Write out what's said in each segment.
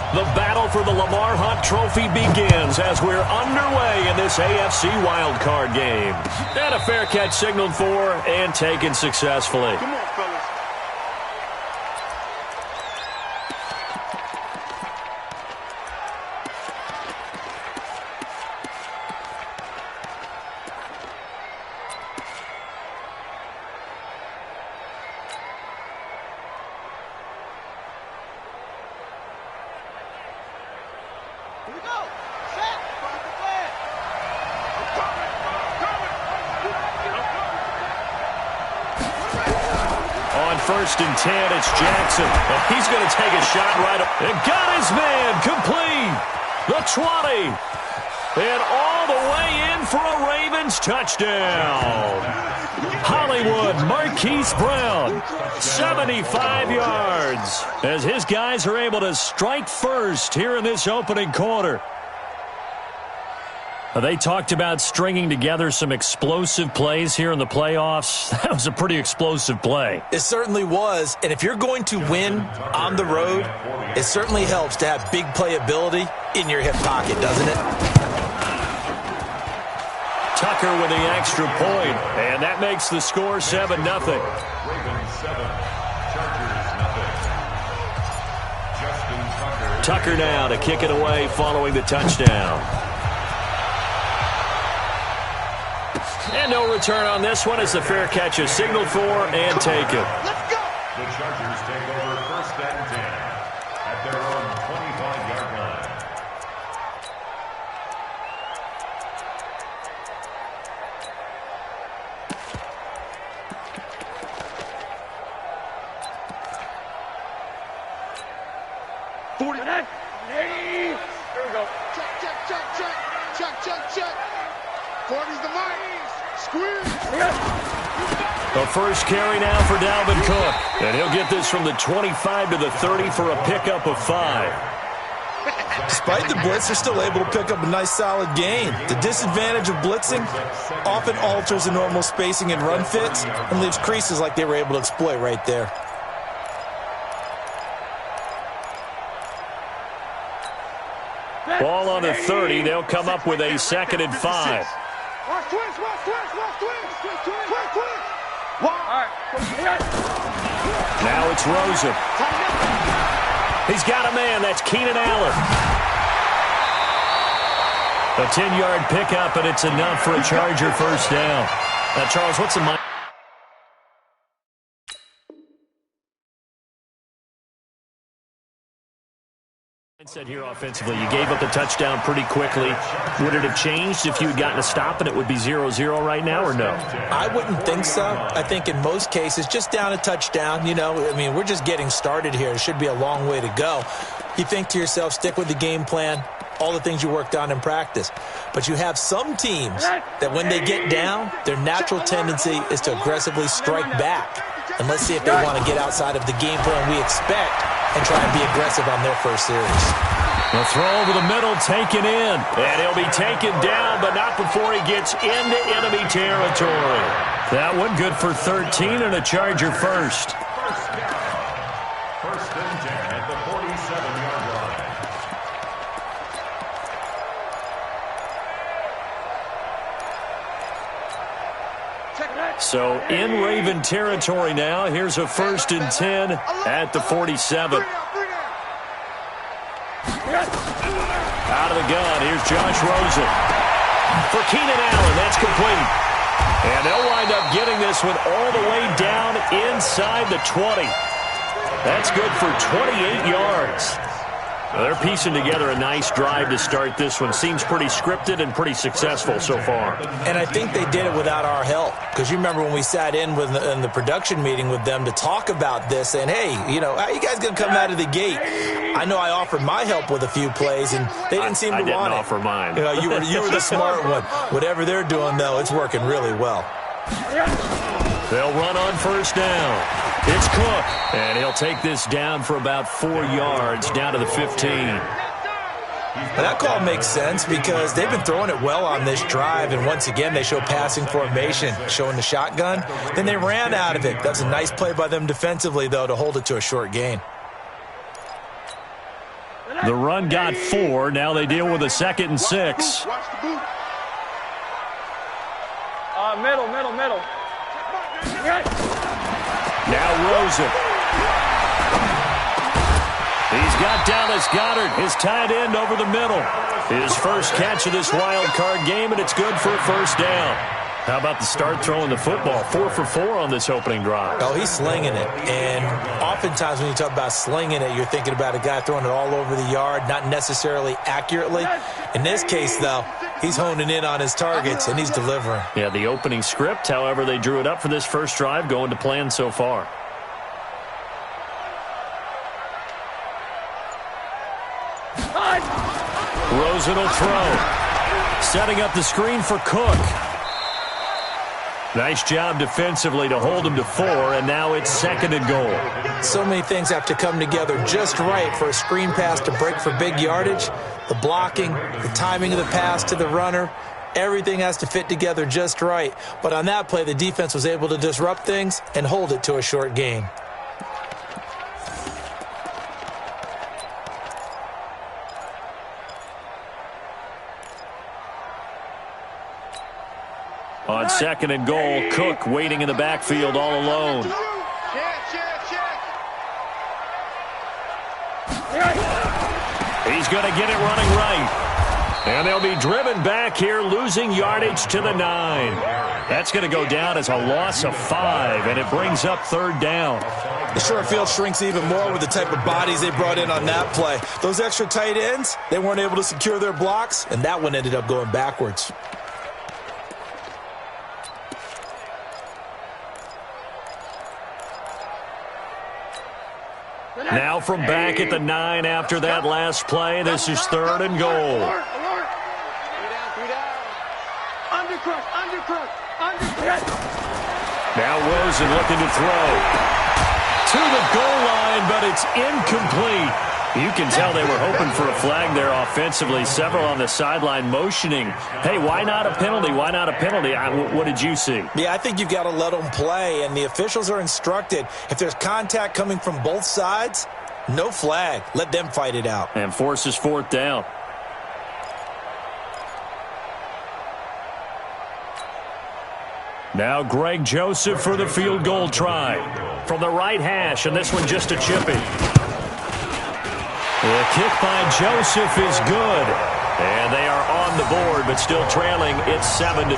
The battle for the Lamar Hunt Trophy begins as we're underway in this AFC wildcard game. And a fair catch signaled for and taken successfully. Come on, fellas. First and 10, it's Jackson. And he's going to take a shot right up. And got his man complete. The 20. And all the way in for a Ravens touchdown. Hollywood Marquise Brown, 75 yards. As his guys are able to strike first here in this opening quarter. They talked about stringing together some explosive plays here in the playoffs. That was a pretty explosive play. It certainly was. And if you're going to win on the road, it certainly helps to have big playability in your hip pocket, doesn't it? Tucker with the extra point, and that makes the score 7-0. Ravens 7, Chargers 0. Tucker now to kick it away following the touchdown. And no return on this one as the fair catch is signaled for and taken. Let's go. The Chargers take over 1st and 10 at their own 25-yard line. Here we go. Check. 40's the mark. Squeeze. The first carry now for Dalvin Cook. And he'll get this from the 25 to the 30 for a pickup of 5. Despite the blitz, they're still able to pick up a nice solid gain. The disadvantage of blitzing often alters the normal spacing and run fits and leaves creases like they were able to exploit right there. Ball on the 30. They'll come up with a 2nd and 5. Watch twist. Now it's Rosen. He's got a man. That's Keenan Allen. A 10-yard pickup, and it's enough for a Charger first down. Now, Charles, what's the mindset here offensively? You gave up the touchdown pretty quickly. Would it have changed if you had gotten a stop and it would be 0-0 right now, or no? I wouldn't think so. I think in most cases, just down a touchdown, we're just getting started here. It should be a long way to go. You think to yourself, stick with the game plan, all the things you worked on in practice. But you have some teams that when they get down, their natural tendency is to aggressively strike back. And let's see if they want to get outside of the game plan we expect and try and be aggressive on their first series. The throw over the middle taken in. And he'll be taken down, but not before he gets into enemy territory. That one good for 13 and a Charger first. First and 10 at the 47-yard line. So in Raven territory now. Here's a 1st and 10 at the 47. Out of the gun, here's Josh Rosen. For Keenan Allen, that's complete. And they'll wind up getting this one all the way down inside the 20. That's good for 28 yards. Well, they're piecing together a nice drive to start this one. Seems pretty scripted and pretty successful so far. And I think they did it without our help. Because you remember when we sat in the production meeting with them to talk about this, and hey, how are you guys going to come out of the gate? I know I offered my help with a few plays, and they didn't seem to want it. I didn't offer mine. You were the smart one. Whatever they're doing, though, it's working really well. They'll run on first down. It's Cook, and he'll take this down for about 4 yards, down to the 15. Well, that call makes sense because they've been throwing it well on this drive, and once again they show passing formation, showing the shotgun. Then they ran out of it. That's a nice play by them defensively, though, to hold it to a short gain. The run got 4. Now they deal with a 2nd and 6. Watch the boot. Middle. Now Rosen. He's got Dallas Goedert, his tight end, over the middle. His first catch of this wild card game, and it's good for a first down. How about the start throwing the football? 4 for 4 on this opening drive. Oh, he's slinging it. And oftentimes when you talk about slinging it, you're thinking about a guy throwing it all over the yard, not necessarily accurately. In this case, though, he's honing in on his targets, and he's delivering. Yeah, the opening script, however, they drew it up for this first drive, going to plan so far. Rosen will throw. Setting up the screen for Cook. Nice job defensively to hold him to 4, and now it's 2nd and goal. So many things have to come together just right for a screen pass to break for big yardage. The blocking, the timing of the pass to the runner, everything has to fit together just right. But on that play, the defense was able to disrupt things and hold it to a short gain. On 2nd and goal, Cook waiting in the backfield all alone. Check. He's going to get it running right. And they'll be driven back here, losing yardage to the 9. That's going to go down as a loss of 5, and it brings up 3rd down. The short field shrinks even more with the type of bodies they brought in on that play. Those extra tight ends, they weren't able to secure their blocks, and that one ended up going backwards. Now from back at the 9 after that last play, this is 3rd and goal. Alert. 3 down. Now Rosen looking to throw. To the goal line, but it's incomplete. You can tell they were hoping for a flag there offensively. Several on the sideline motioning. Hey, why not a penalty? Why not a penalty? What did you see? Yeah, I think you've got to let them play, and the officials are instructed. If there's contact coming from both sides, no flag. Let them fight it out. And forces 4th down. Now Greg Joseph for the field goal try. From the right hash, and this one just a chippy. The kick by Joseph is good. And they are on the board, but still trailing. It's 7-3.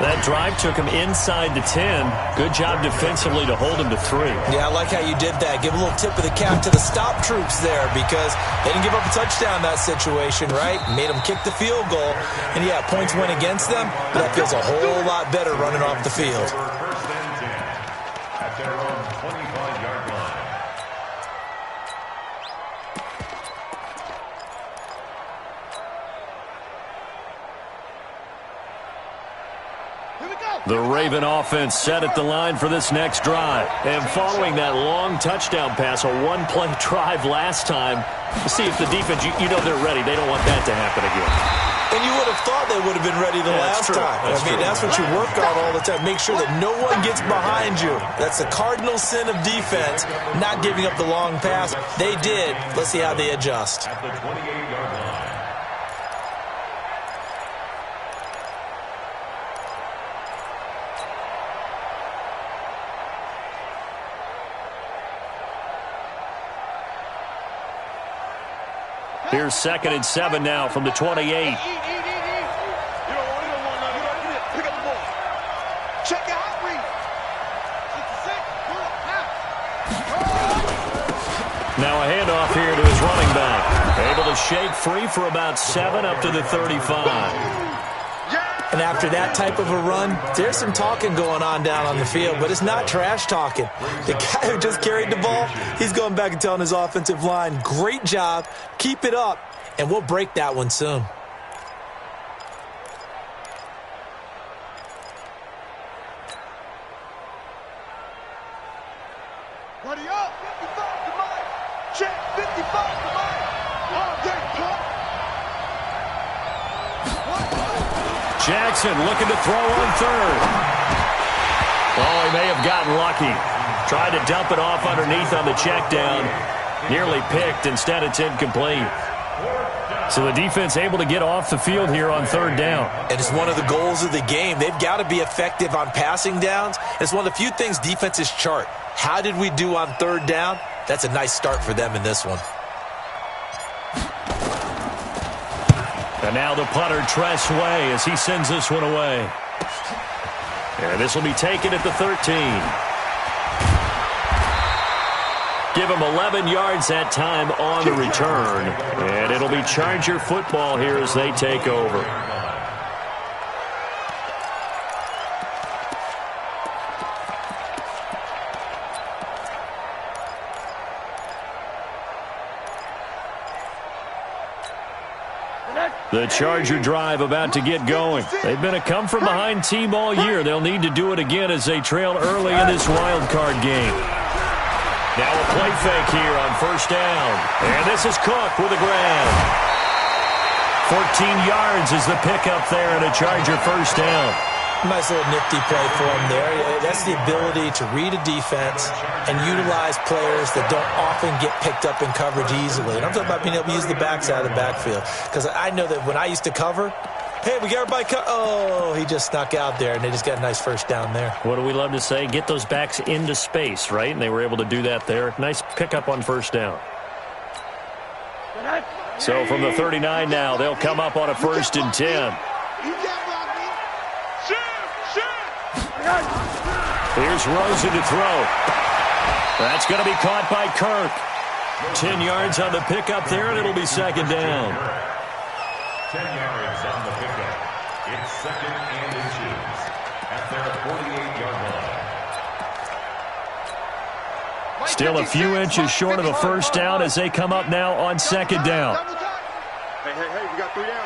That drive took him inside the 10. Good job defensively to hold him to 3. Yeah, I like how you did that. Give a little tip of the cap to the stop troops there because they didn't give up a touchdown in that situation, right? Made them kick the field goal. And, yeah, points went against them, but that feels a whole lot better running off the field. First and 10 at their own 25-yard line. The Raven offense set at the line for this next drive. And following that long touchdown pass, a one-play drive last time, see if the defense, you know they're ready. They don't want that to happen again. And you would have thought they would have been ready the last time. That's what you work on all the time. Make sure that no one gets behind you. That's the cardinal sin of defense, not giving up the long pass. They did. Let's see how they adjust. At the 28-yard line. Here's 2nd and 7 now from the 28. You don't want it. Pick up the ball. Check out, read. 66. Now a handoff here to his running back. Able to shake free for about 7 up to the 35. And after that type of a run, there's some talking going on down on the field, but it's not trash talking. The guy who just carried the ball, he's going back and telling his offensive line, great job, keep it up, and we'll break that one soon. Buddy up. 55 to Mike. Check 55 to Mike. All day, pop. Jackson looking to throw on 3rd. Oh, he may have gotten lucky. Tried to dump it off underneath on the check down. Nearly picked. Instead, it's incomplete. So the defense able to get off the field here on third down. And it's one of the goals of the game. They've got to be effective on passing downs. It's one of the few things defenses chart. How did we do on third down? That's a nice start for them in this one. And now the punter, Tress Way, as he sends this one away. And this will be taken at the 13. Give him 11 yards that time on the return. And it'll be Charger football here as they take over. The Charger drive about to get going. They've been a come-from-behind team all year. They'll need to do it again as they trail early in this wild card game. Now a play fake here on first down. And this is Cook with a grab. 14 yards is the pickup there and a Charger first down. Nice little nifty play for him there. That's the ability to read a defense and utilize players that don't often get picked up in coverage easily. And I'm talking about being able to use the backside of the backfield. Because I know that when I used to cover, hey, we got everybody oh, he just snuck out there, and they just got a nice first down there. What do we love to say? Get those backs into space, right? And they were able to do that there. Nice pickup on first down. So from the 39 now, they'll come up on a 1st and 10. Here's Rosen to throw. That's going to be caught by Kirk. 10 yards on the pickup there, and it'll be second down. 10 yards on the pickup. It's second and inches at their 48-yard line. Still a few inches short of a first down as they come up now on second down. Hey, we got 3 down.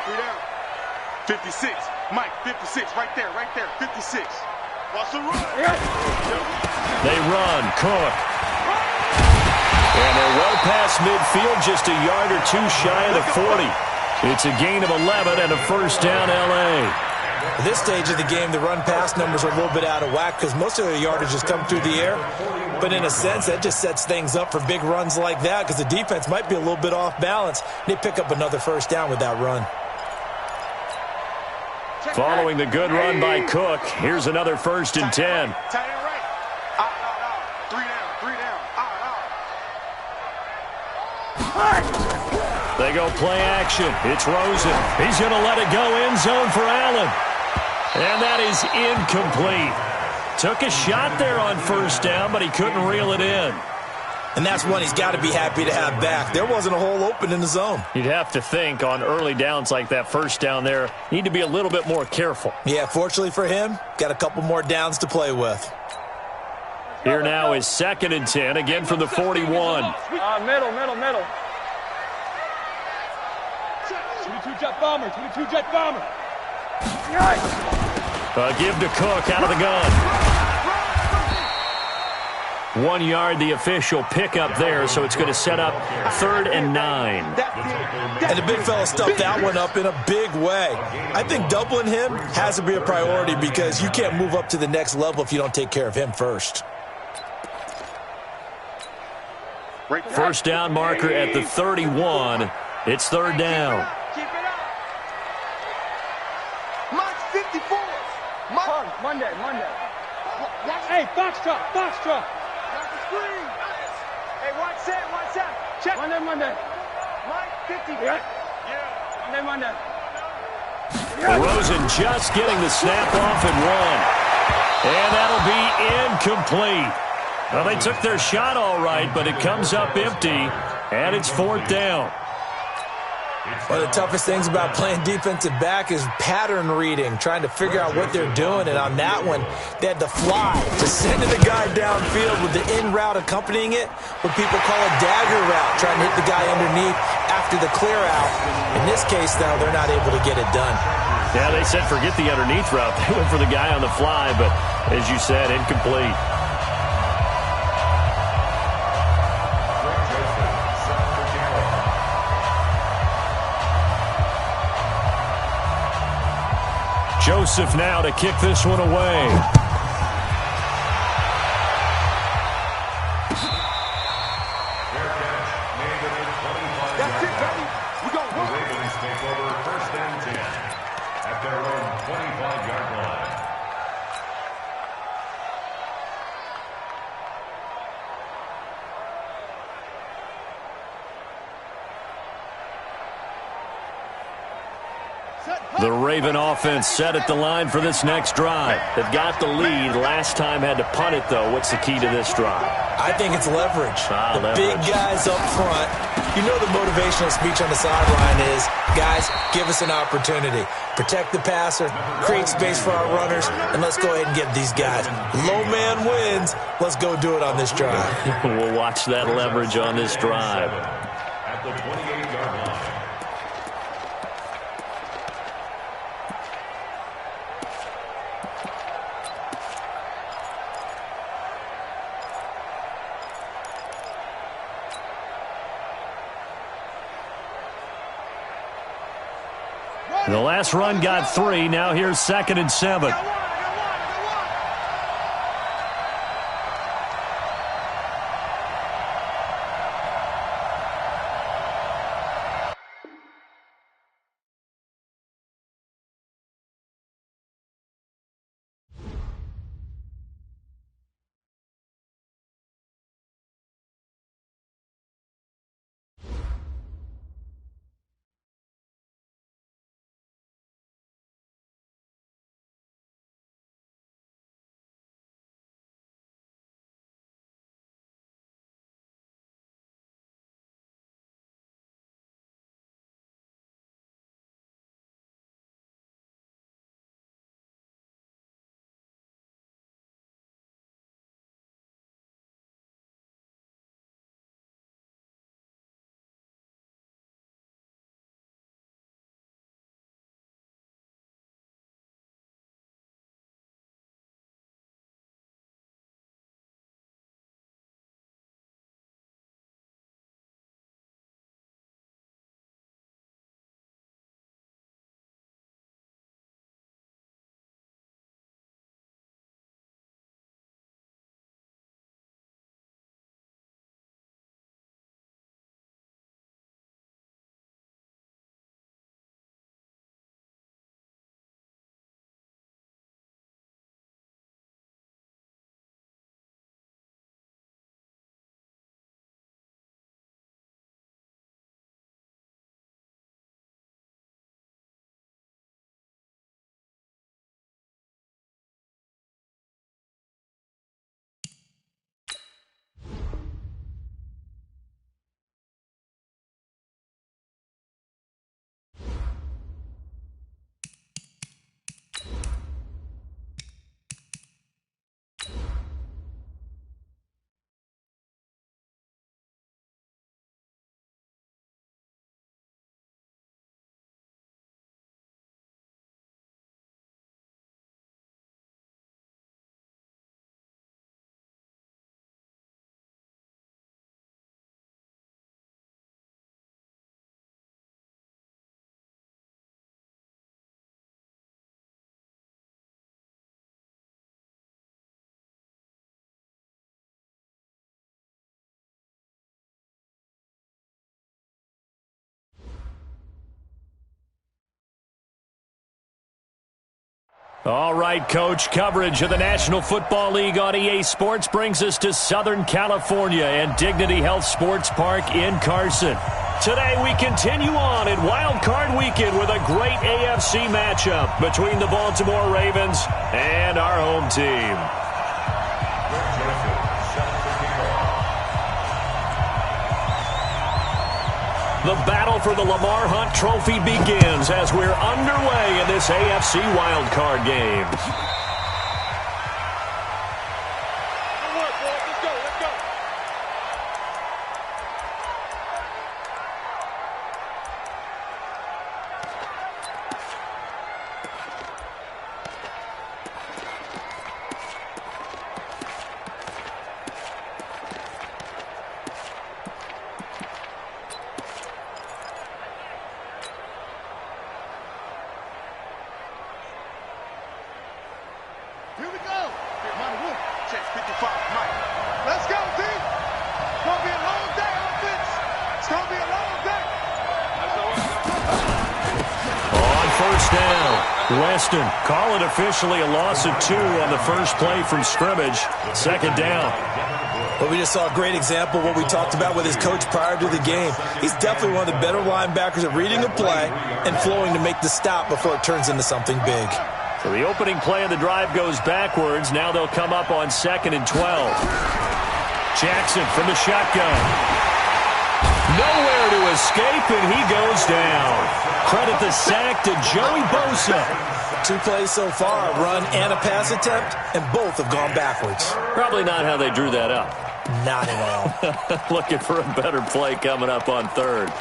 56. Mike, 56, right there, 56. Watch the run. They run. Cook. And they're well past midfield, just a yard or two shy of the 40. It's a gain of 11 and a first down, L.A. At this stage of the game, the run-pass numbers are a little bit out of whack because most of the yardage has come through the air. But in a sense, that just sets things up for big runs like that because the defense might be a little bit off balance. They pick up another first down with that run. Following the good run by Cook, here's another 1st and 10. Tight end right. 3 down. They go play action. It's Rosen. He's going to let it go end zone for Allen. And that is incomplete. Took a shot there on first down, but he couldn't reel it in. And that's one he's got to be happy to have back. There wasn't a hole open in the zone. You'd have to think on early downs like that first down there, need to be a little bit more careful. Yeah, fortunately for him, got a couple more downs to play with. Here now is 2nd and 10, again from the 41. Middle. 22-jet bomber. Give to Cook out of the gun. 1 yard, the official pickup there, so it's going to set up 3rd and 9. And the big fella stuffed that one up in a big way. I think doubling him has to be a priority because you can't move up to the next level if you don't take care of him first. First down marker at the 31. It's 3rd down. Keep it up. Mike's 54. Monday. Hey, Foxtrot. Hey, watch that. Check. Monday. Mike, 50. Yeah. Monday. Rosen just getting the snap off and one. And that'll be incomplete. Well, they took their shot all right, but it comes up empty, and it's 4th down. One of the toughest things about playing defensive back is pattern reading, trying to figure out what they're doing. And on that one, they had to fly to sending the guy downfield with the in route accompanying it, what people call a dagger route, trying to hit the guy underneath after the clear out. In this case, though, they're not able to get it done. Yeah, they said forget the underneath route. They went for the guy on the fly, but as you said, incomplete. Joseph now to kick this one away. at their own 25-yard line. The Raven offense set at the line for this next drive. They've got the lead. Last time had to punt it, though. What's the key to this drive? I think it's leverage. The big guys up front. You know the motivational speech on the sideline is, guys, give us an opportunity. Protect the passer, create space for our runners, and let's go ahead and get these guys. Low man wins. Let's go do it on this drive. We'll watch that leverage on this drive. At the 28-yard line. The last run got 3. Now here's 2nd and 7. All right, Coach. Coverage of the National Football League on EA Sports brings us to Southern California and Dignity Health Sports Park in Carson. Today we continue on in Wild Card Weekend with a great AFC matchup between the Baltimore Ravens and our home team. The battle for the Lamar Hunt Trophy begins as we're underway in this AFC wildcard game. Here we go. Here, Monty Wolf. Check 55, Mike. Let's go, D. It's going to be a long day, offense. It's going to be a long day. On first down, Weston, call it officially a loss of 2 on the first play from scrimmage. Second down. Well, we just saw a great example of what we talked about with his coach prior to the game. He's definitely one of the better linebackers at reading a play and flowing to make the stop before it turns into something big. So the opening play of the drive goes backwards. Now they'll come up on 2nd and 12. Jackson from the shotgun. Nowhere to escape, and he goes down. Credit the sack to Joey Bosa. 2 plays so far, a run and a pass attempt, and both have gone backwards. Probably not how they drew that up. Not at all. Looking for a better play coming up on 3rd.